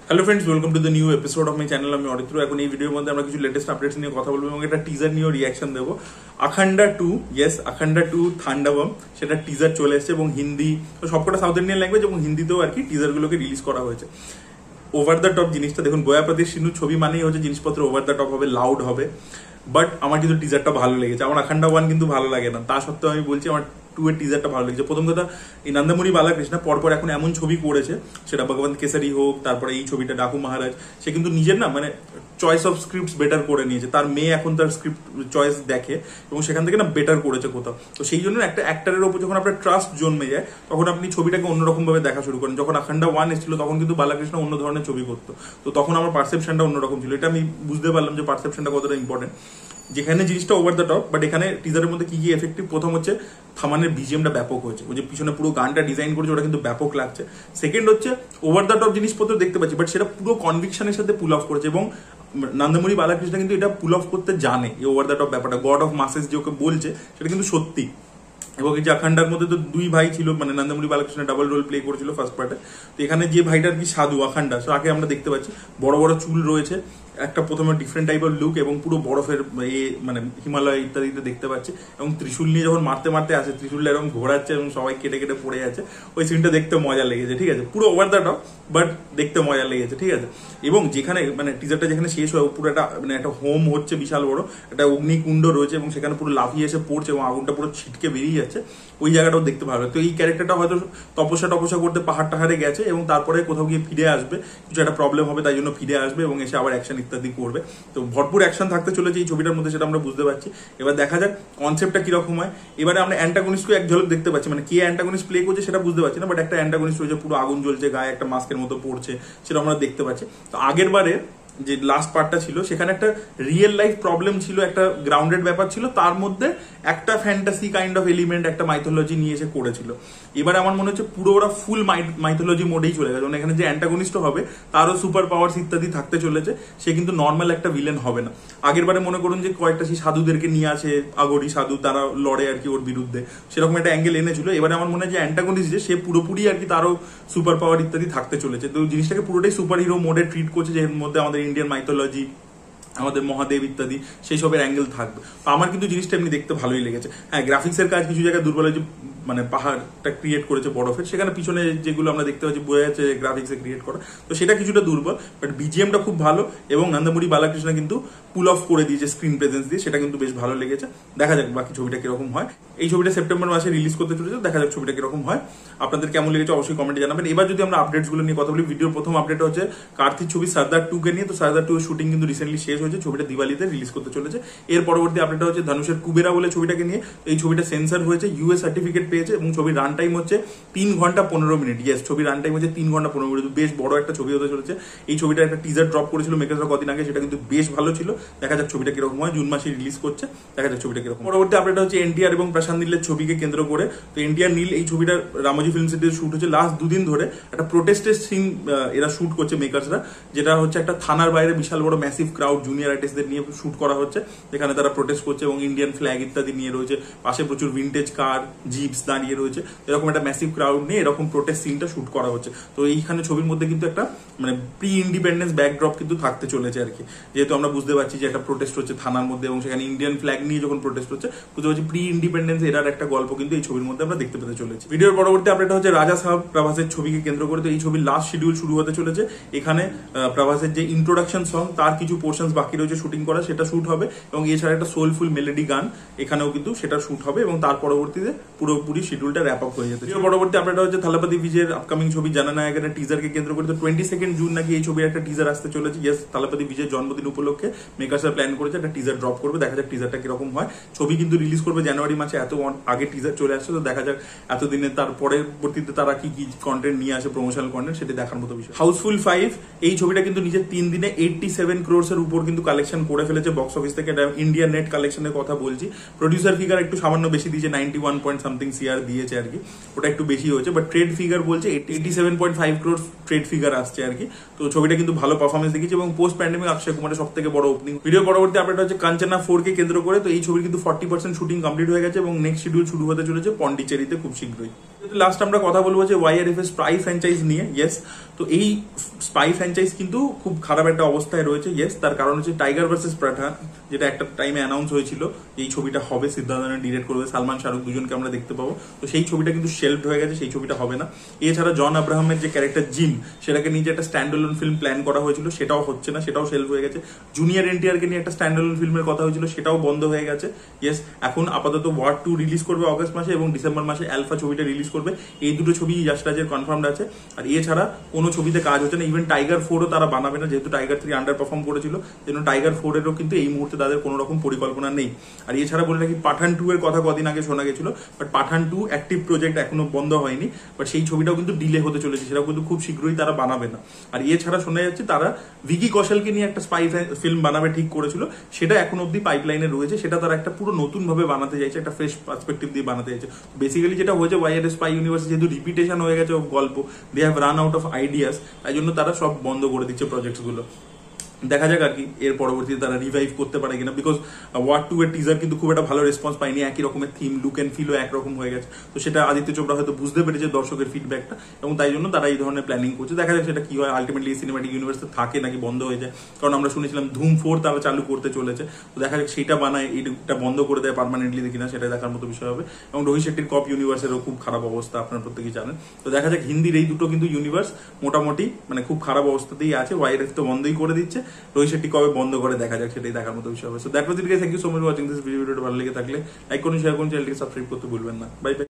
Hello friends, welcome to the new episode of my channel. আমি অরিত্র। এখন এই ভিডিওর মধ্যে আমরা কিছু লেটেস্ট আপডেটস নিয়ে কথা বলবো এবং একটা টিজার নিয়েও রিয়াকশন দেবো। আখান্ডা 2, ইয়েস আখান্ডা 2 থান্ডাবম, সেটা টিজার চলে এসেছে এবং হিন্দি সবকটা সাউথ ইন্ডিয়ান ল্যাঙ্গুয়েজ এবং হিন্দিতেও আর কি টিজারগুলোকে রিলিজ করা হয়েছে। ওভার দ্য টপ জিনিসটা দেখুন, বয়াপ্রতির সিন্ধু ছবি মানেই হচ্ছে জিনিসপত্র ওভার দ্য টপ হবে, লাউড হবে। বাট আমার কিন্তু টিজারটা ভালো লেগেছে। আমার আখান্ডা 1 কিন্তু ভালো লাগে না, তা সত্ত্বেও আমি বলছি আমার 2 এর টিজারটা ভালো লেগেছে। প্রথম কথা, এই নন্দমুনি বালাকৃষ্ণ পরপর এখন এমন ছবি করেছে, সেটা ভগবান কেসারি হোক, তারপরে এই ছবিটা ডাকু মহারাজ, সে কিন্তু নিজের না মানে চয়েস অফ স্ক্রিপ্টস বেটার করে নিয়েছে। তার মেয়ে এখন তার স্ক্রিপ্ট চয়েস দেখে এবং সেখান থেকে না বেটার করেছে কোথাও। তো সেই জন্য একটা অ্যাক্টরের ওপর যখন আপনার ট্রাস্ট জন্মে যায়, তখন আপনি ছবিটাকে অন্যরকম ভাবে দেখা শুরু করেন। যখন আখান্ডা 1 এসেছিল তখন কিন্তু বালাকৃষ্ণ অন্য ধরনের ছবি করতো, তো তখন আমার পারসেপশনটা অন্যরকম ছিল। এটা আমি বুঝতে পারলাম যে পারসেপশনটা কতটা ইম্পর্টেন্ট। যেখানে জিনিসটা ওভার দ্য টপ, বাট এখানে টিজারের মধ্যে কি কি এফেক্টিভ, প্রথম হচ্ছে থামানের বিজিএমটা ব্যাপক হয়েছে, ওই যে পিছনে পুরো গানটা ডিজাইন করেছে ওটা কিন্তু ব্যাপক লাগছে। সেকেন্ড হচ্ছে ওভার দ্য টপ জিনিসপত্র দেখতে পাচ্ছি, বাট সেটা পুরো কনভিকশনের সাথে পুল অফ করেছে এবং নন্দমুনি বালাকৃষ্ণ কিন্তু এটা পুল অফ করতে জানে। এই ওভার দ্য টপ ব্যাপারটা, গড অফ মাসেস যে ওকে বলছে সেটা কিন্তু সত্যি। এবং এই যে আখান্ডার মধ্যে তো দুই ভাই ছিল, মানে নন্দমুনি বালাকৃষ্ণ ডাবল রোল প্লে করেছিল ফার্স্ট পার্টে। তো এখানে যে ভাইটার কি সাধু আখান্ডা, তাকে আমরা দেখতে পাচ্ছি বড় বড় চুল রয়েছে, একটা প্রথমে ডিফারেন্ট টাইপের লুক এবং পুরো বরফের মানে হিমালয় ইত্যাদিতে দেখতে পাচ্ছি। এবং ত্রিশূল নিয়ে যখন মারতে মারতে আসে, ত্রিশূলটা এরকম ঘোরাচ্ছে এবং সবাই কেটে কেটে পড়ে যাচ্ছে, ওই সিনটা দেখতে মজা লেগেছে। ঠিক আছে, পুরো ওভার দ্য টপ বাট দেখতে মজা লেগেছে। ঠিক আছে, এবং যেখানে মানে টিজারটা যেখানে শেষ হয়, পুরো একটা মানে একটা হোম হচ্ছে বিশাল বড়, একটা অগ্নিকুণ্ড রয়েছে এবং সেখানে পুরো লাফিয়ে এসে পড়ছে এবং আগুনটা পুরো ছিটকে বেরিয়ে যাচ্ছে, ওই জায়গাটাও দেখতে ভালো। তো এই ক্যারেক্টারটা হয়তো তপস্যা করতে পাহাড় টাহাড়ে গেছে এবং তারপরে কোথাও গিয়ে ফিরে আসবে, কিছু একটা প্রবলেম হবে তাই জন্য ফিরে আসবে এবং এসে আবার অ্যাকশন ইত্যাদি করবে। তো ভরপুর অ্যাকশন থাকতে চলেছে এই ছবিটার মধ্যে, সেটা আমরা বুঝতে পারছি। এবার দেখা যাক কনসেপ্টটা কিরকম হয়। এবারে আমরা অ্যান্টাগনিস্টকে এক ঝলক দেখতে পাচ্ছি, মানে কে অ্যান্টাগনিস্ট প্লে করছে সেটা বুঝতে পারছি না, বাট একটা অ্যান্টাগনিস্ট রয়েছে, পুরো আগুন জ্বলছে, গায়ে একটা মাস্কের মতো পড়ছে, সেটা আমরা দেখতে পাচ্ছি। তো আগের বারে যে লাস্ট পার্টটা ছিল সেখানে একটা রিয়েল লাইফ প্রবলেম ছিল, একটা গ্রাউন্ডেড ব্যাপার ছিল, তার মধ্যে একটা ফ্যান্টাসি কাইন্ড অফ এলিমেন্ট, একটা মাইথোলজি নিয়ে এসে করেছিল। এবার আমার মনে হচ্ছে পুরো ওরা ফুল মাইথোলজি মোডেই চলে গেছে। এখানে যে অ্যান্টাগনিস্ট হবে তারও সুপার পাওয়ার্স ইত্যাদি থাকতে চলেছে, সে কিন্তু নর্মাল একটা ভিলেন হবে না। আগের বারে মনে করুন যে কয়েকটা সেই সাধুদেরকে নিয়ে আসে, আগরি সাধু, তারা লড়ে আর কি ওর বিরুদ্ধে, সেরকম একটা অ্যাঙ্গেল এনেছিল। এবারে আমার মনে হয় যে অ্যান্টাগনিস্ট যে সে পুরোপুরি আর কি তারও সুপার পাওয়ার ইত্যাদি থাকতে চলেছে। তো জিনিসটাকে পুরোটাই সুপার হিরো মোডে ট্রিট করছে, যের মধ্যে আমাদের ইন্ডিয়ান মাইথোলজি, আমাদের মহাদেব ইত্যাদি সেই সবের অ্যাঙ্গেল থাকবে। তো আমার কিন্তু জিনিসটা এমনি দেখতে ভালোই লেগেছে। হ্যাঁ, গ্রাফিক্সের কাজ কিছু জায়গায় দুর্বল হয়েছে, মানে পাহাড়টা ক্রিয়েট করেছে বরফের, সেখানে পিছনে যেগুলো আমরা দেখতে পাচ্ছি বোঝা যাচ্ছে গ্রাফিক্সে ক্রিয়েট করা, তো সেটা কিছুটা দুর্বল। বাট বিজিএমটা খুব ভালো এবং নন্দমুনি বালাকৃষ্ণ কিন্তু পুল অফ করে দিয়েছে স্ক্রিন প্রেজেন্স দিয়ে, সেটা কিন্তু বেশ ভালো লেগেছে। দেখা যাক বাকি ছবিটা কিরকম হয়। এই ছবিটা সেপ্টেম্বর মাসে রিলিজ করতে চলেছে, দেখা যাক ছবিটা কিরকম হয়। আপনাদের কেমন লেগেছে অবশ্যই কমেন্টে জানাবেন। এবার যদি আমরা আপডেটস গুলো নিয়ে কথা বলি, ভিডিওর প্রথম আপডেট হচ্ছে কার্তিক ছবি সর্দার 2 কে নিয়ে। তো সর্দার 2 শুটিং কিন্তু রিসেন্টলি শেষ হয়েছে, ছবিটা দিওয়ালিতে রিলিজ করতে চলেছে। এর পরবর্তী আপডেট হচ্ছে ধনুষের কুবেরা বলে ছবিটাকে নিয়ে। এই ছবিটা সেন্সর হয়েছে, ইউএস সার্টিফিকেট পেয়েছে এবং ছবির রান টাইম হচ্ছে 3 ঘন্টা 15 মিনিট। ইয়েস, ছবির রান টাইম হচ্ছে 3 ঘন্টা 15 মিনিট, বেশ বড় একটা ছবি হতে চলেছে। এই ছবিটা একটা টিজার ড্রপ করেছিল মেকার্সরা কদিন আগে, সেটা কিন্তু বেশ ভালো ছিল। দেখা যাক ছবিটা কিরকম হয়, জুন মাসে রিলিজ করছে, দেখা যাক ছবিটা কিরকম। পরবর্তী আপডেট হচ্ছে এনটিআর এবং প্রশান্ত নীলের ছবিকে কেন্দ্র করে। তো এনটিআর নীল এই ছবিটা রামোজি ফিল্ম সিটিতে শুট হচ্ছে। লাস্ট দুদিন ধরে একটা প্রোটেস্টের সিন এরা শুট করছে মেকার্সরা, যেটা হচ্ছে একটা থানার বাইরে বিশাল বড় ম্যাসিভ ক্রাউড জুনিয়র আর্টিস্টদের নিয়ে শুট করা হচ্ছে, যেখানে তারা প্রোটেস্ট করছে এবং ইন্ডিয়ান ফ্ল্যাগ ইত্যাদি নিয়ে রয়েছে, পাশে প্রচুর ভিন্টেজ কার জিপস দাঁড়িয়ে রয়েছে, এরকম একটা ম্যাসিভ ক্রাউড নিয়ে এরকম প্রোটেস্ট সিনটা শুট করা হচ্ছে। তো এইখানে ছবির মধ্যে কিন্তু একটা মানে প্রি ইন্ডিপেন্ডেন্স ব্যাকড্রপ কিন্তু থাকতে চলেছে আর কি, যেহেতু আমরা বুঝতে পারছি যে একটা প্রোটেস্ট হচ্ছে থানার মধ্যে এবং সেখানে ইন্ডিয়ান ফ্ল্যাগ নিয়ে যখন প্রোটেস্ট হচ্ছে, বুঝতে পারছি প্রি ইন্ডিপেন্ডেন্স এরার একটা গল্প কিন্তু এই ছবির মধ্যে আমরা দেখতে পেতে চলেছি। ভিডিওর পরবর্তী আপডেট হচ্ছে রাজা সাহেব প্রভাসের ছবিকে কেন্দ্র করে। তো এই ছবির লাস্ট শিডিউল শুরু হতে চলেছে। এখানে প্রভাসের যে ইন্ট্রোডাকশন সং তার কিছু পোর্শনস বাকি রয়েছে শুটিং করা, সেটা শুট হবে এবং এছাড়া একটা সোলফুল মেলোডি গান এখানেও কিন্তু সেটা শুট হবে এবং তার পরবর্তীতে পুরোপুরি শিডিউলটা র্যাপ আপ হয়ে যেতে। পরবর্তী আপডেট হচ্ছে থালাপতি বিজয়ের আপকামিং ছবি জানানায়কের টিজারকে কেন্দ্র করে। তো 22 জুন নাকি এই ছবির একটা টিজার আসতে চলেছে। ইয়েস, থালাপতি বিজয়ের জন্মদিন উপলক্ষে মেকার্সরা প্ল্যান করেছে একটা টিজার ড্রপ করবে, দেখা যাক টিজারটা কিরকম হয়। ছবি কিন্তু রিলিজ করবে জানুয়ারি মাসে, এত আগে টিজার চলে আসছে, তো দেখা যাক এতদিনে তার পরবর্তীতে তারা কি কি কন্টেন্ট নিয়ে আসে, প্রমোশনাল কন্টেন্ট, সেটা দেখার মতো বিষয়। হাউসফুল 5 এই ছবিটা কিন্তু নিজের 3 দিনে 87 ক্রোর্স এর উপর কিন্তু কালেকশন করে ফেলেছে বক্স অফিস থেকে। ইন্ডিয়া নেট কালেকশনের কথা বলছি। প্রডিউসার ফিগার একটু সামান্য বেশি দিয়েছে, 91 পয়েন্ট সামথিং সিআর দিয়েছে আর কি, ওটা একটু বেশি হয়েছে। বাট ট্রেড ফিগার বলছে 87.5 ক্রোর্স ট্রেড ফিগার আসছে আর কি। তো ছবিটা কিন্তু ভালো পারফরমেন্স দেখিয়েছে এবং পোস্ট প্যান্ডেমিক অক্ষয় কুমারের সব থেকে বড় ওপেনিং। ভিডিও পরবর্তী আপডেট হচ্ছে কাঞ্চনা 4 কে কেন্দ্র করে। তো এই ছবির কিন্তু 40% শুটিং কমপ্লিট হয়ে গেছে এবং নেক্সট শিডিউল শুরু হতে চলেছে পন্ডিচেরিতে খুব শীঘ্রই। লাস্ট আমরা কথা বলবো যে ওয়াইআরএফ এর স্পাই ফ্র্যাঞ্চাইজ নিয়ে। ইয়েস, তো এই স্পাই ফ্র্যাঞ্চাইজ কিন্তু খুব খারাপ একটা অবস্থায় রয়েছে। ইয়েস, তার কারণ হচ্ছে টাইগার ভার্সেস পাঠান, যেটা একটা টাইমে অ্যানাউন্স হয়েছিল এই ছবিটা হবে, সিদ্ধার্থ ডিরেক্ট করবে, সালমান শাহরুখ দুজনকে আমরা দেখতে পাবো। তো সেই ছবিটা কিন্তু শেলফড হয়ে গেছে, সেই ছবিটা হবে না। এছাড়া জন আব্রাহামের যে ক্যারেক্টার জিম, সেটাকে নিয়ে যে একটা স্ট্যান্ডঅ্যালোন ফিল্ম প্ল্যান করা হয়েছিল সেটাও হচ্ছে না, সেটাও শেলফ হয়ে গেছে। জুনিয়র এনটিআরকে নিয়ে একটা স্ট্যান্ডঅ্যালোন ফিল্মের কথা হয়েছিল, সেটাও বন্ধ হয়ে গেছে। ইয়েস, এখন আপাতত ওয়ার 2 রিলিজ করবে অগস্ট মাসে এবং ডিসেম্বর মাসে অ্যালফা ছবিটা রিলিজ করবে। এই দুটো ছবি ইয়াশ রাজের কনফার্মড আছে। আর এছাড়া কোনো ছবিতে কাজ হচ্ছে না। ইভেন টাইগার 4ও তারা বানাবে না, যেহেতু টাইগার 3 আন্ডার পারফর্ম করেছিল, যেন টাইগার 4-এরও কিন্তু এই মুহূর্তে তাদের কোনো রকম পরিকল্পনা নেই। আর এছাড়া বলে রাখি, পাঠান 2 এর কথা কদিন আগে শোনা গেছিল, বাট পাঠান 2 অ্যাক্টিভ প্রজেক্ট এখনো বন্ধ হয়নি, বাট সেই ছবিটাও কিন্তু ডিলে হতে চলেছে, সেটাও কিন্তু খুব শীঘ্রই তারা বানাবে না। আর এছাড়া শোনা যাচ্ছে তারা ভিকি কৌশলকে নিয়ে একটা স্পাই ফিল্ম বানাবে ঠিক করেছিল, সেটা এখন অব্দি পাইপলাইনে রয়েছে। সেটা তারা একটা পুরো নতুন ভাবে বানাতে চাইছে, একটা ফ্রেশ পার্সপেক্টিভ দিয়ে বানাতে চাইছে। বেসিক্যালি যেটা হয়েছে, ওয়াইআরএফ স্পাই ইউনিভার্স যেহেতু রিপিটেশন হয়ে গেছে গল্প, they have run out of ideas, তাই জন্য তারা সব বন্ধ করে দিচ্ছে প্রজেক্টস গুলো। দেখা যাক আর কি এর পরবর্তীতে তারা রিভাইভ করতে পারে কিনা, বিকজ ওয়ার 2 এর টিজার কিন্তু খুব একটা ভালো রেসপন্স পায়নি, একই রকমের থিম, লুক এন্ড ফিলও একরকম হয়ে গেছে। তো সেটা আদিত্য চোপড়া হয়তো বুঝতে পেরেছে দর্শকের ফিডব্যাকটা, এবং তাই জন্য তারা এই ধরনের প্ল্যানিং করছে। দেখা যাক সেটা কি হয়, আলটিমেটলি সিনেমাটিক ইউনিভার্সে থাকে নাকি বন্ধ হয়ে যায়। কারণ আমরা শুনেছিলাম ধুম 4 তারা চালু করতে চলেছে, তো দেখা যাক সেটা বানায় এটা বন্ধ করে দেয় পার্মানেন্টলি কিনা, সেটা দেখার মতো বিষয় হবে। এবং রোহিত শেট্টির কপ ইউনিভার্সেরও খুব খারাপ অবস্থা, আপনারা প্রত্যেকেই জানেন। তো দেখা যাক, হিন্দির এই দুটো কিন্তু ইউনিভার্স মোটামুটি মানে খুব খারাপ অবস্থাতেই আছে। ওয়াইআরএফ তো বন্ধই করে দিচ্ছে, রোহিত শেট্টি কবে বন্ধ করে দেখা যাক, সেটাই দেখার মতো বিষয় হবে। So that was it guys, thank you so much watching this video. ভালো লেগে থাকলে লাইক করুন, শেয়ার করুন, চ্যানেলটিকে সাবস্ক্রাইব করতে ভুলবেন না। Bye bye.